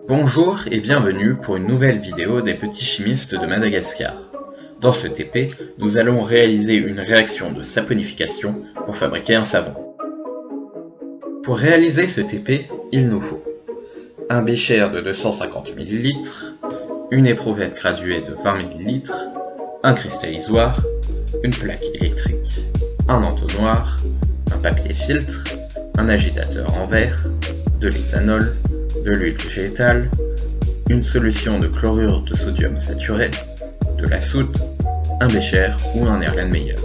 Bonjour et bienvenue pour une nouvelle vidéo des petits chimistes de Madagascar. Dans ce TP, nous allons réaliser une réaction de saponification pour fabriquer un savon. Pour réaliser ce TP, il nous faut un bécher de 250 ml, une éprouvette graduée de 20 ml, un cristallisoir, une plaque électrique, un entonnoir, un papier filtre, un agitateur en verre, de l'éthanol, de l'huile végétale, une solution de chlorure de sodium saturé, de la soude, un bécher ou un Erlenmeyer.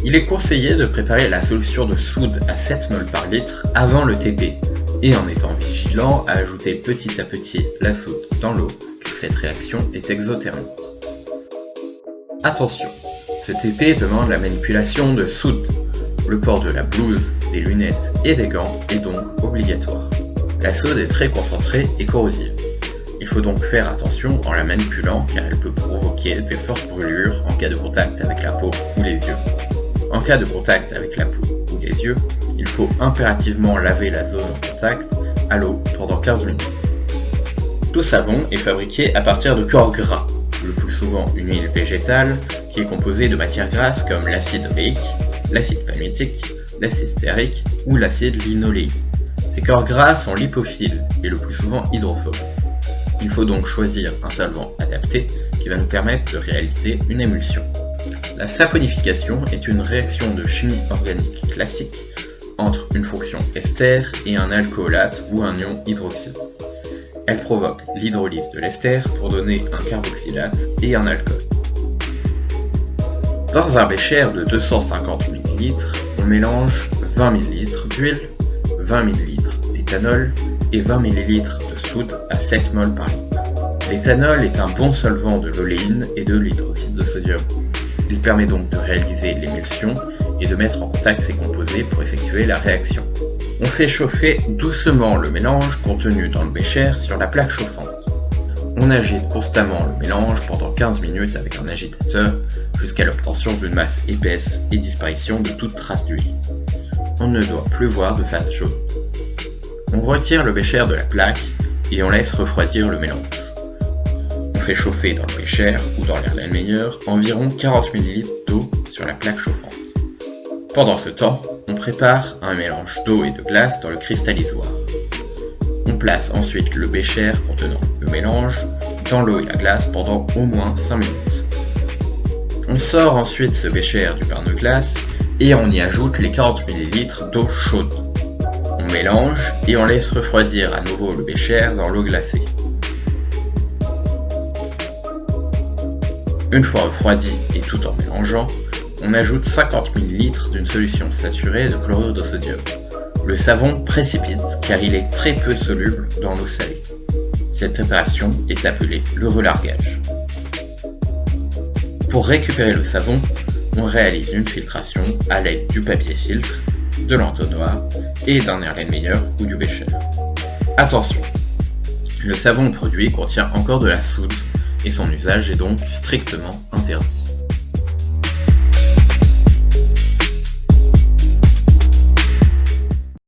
Il est conseillé de préparer la solution de soude à 7 mol par litre avant le TP et en étant vigilant à ajouter petit à petit la soude dans l'eau car cette réaction est exothermique. Attention, ce TP demande la manipulation de soude. Le port de la blouse, des lunettes et des gants est donc obligatoire. La soude est très concentrée et corrosive. Il faut donc faire attention en la manipulant car elle peut provoquer des fortes brûlures en cas de contact avec la peau ou les yeux. En cas de contact avec la peau ou les yeux, il faut impérativement laver la zone en contact à l'eau pendant 15 minutes. Tout savon est fabriqué à partir de corps gras, le plus souvent une huile végétale qui est composée de matières grasses comme l'acide oléique, l'acide palmitique, l'acide stéarique ou l'acide linoléique. Ces corps gras sont lipophiles et le plus souvent hydrophobes. Il faut donc choisir un solvant adapté qui va nous permettre de réaliser une émulsion. La saponification est une réaction de chimie organique classique entre une fonction ester et un alcoolate ou un ion hydroxyle. Elle provoque l'hydrolyse de l'ester pour donner un carboxylate et un alcool. Dans un bécher de 250 ml, on mélange 20 ml d'huile, 20 ml d'éthanol et 20 ml de soude à 7 mol par litre. L'éthanol est un bon solvant de l'oléine et de l'hydroxyde de sodium. Il permet donc de réaliser l'émulsion et de mettre en contact ces composés pour effectuer la réaction. On fait chauffer doucement le mélange contenu dans le bécher sur la plaque chauffante. On agite constamment le mélange pendant 15 minutes avec un agitateur jusqu'à l'obtention d'une masse épaisse et disparition de toute trace d'huile. On ne doit plus voir de face jaune. On retire le bécher de la plaque et on laisse refroidir le mélange. On fait chauffer dans le bécher ou dans l'Erlenmeyer environ 40 ml d'eau sur la plaque chauffante. Pendant ce temps, on prépare un mélange d'eau et de glace dans le cristallisoir. On place ensuite le bécher contenant le mélange dans l'eau et la glace pendant au moins 5 minutes. On sort ensuite ce bécher du bain de glace et on y ajoute les 40 ml d'eau chaude. On mélange et on laisse refroidir à nouveau le bécher dans l'eau glacée. Une fois refroidi et tout en mélangeant, on ajoute 50 ml d'une solution saturée de chlorure de sodium. Le savon précipite car il est très peu soluble dans l'eau salée. Cette opération est appelée le relargage. Pour récupérer le savon, on réalise une filtration à l'aide du papier filtre, de l'entonnoir et d'un Erlenmeyer ou du bécher. Attention, le savon produit contient encore de la soude et son usage est donc strictement interdit.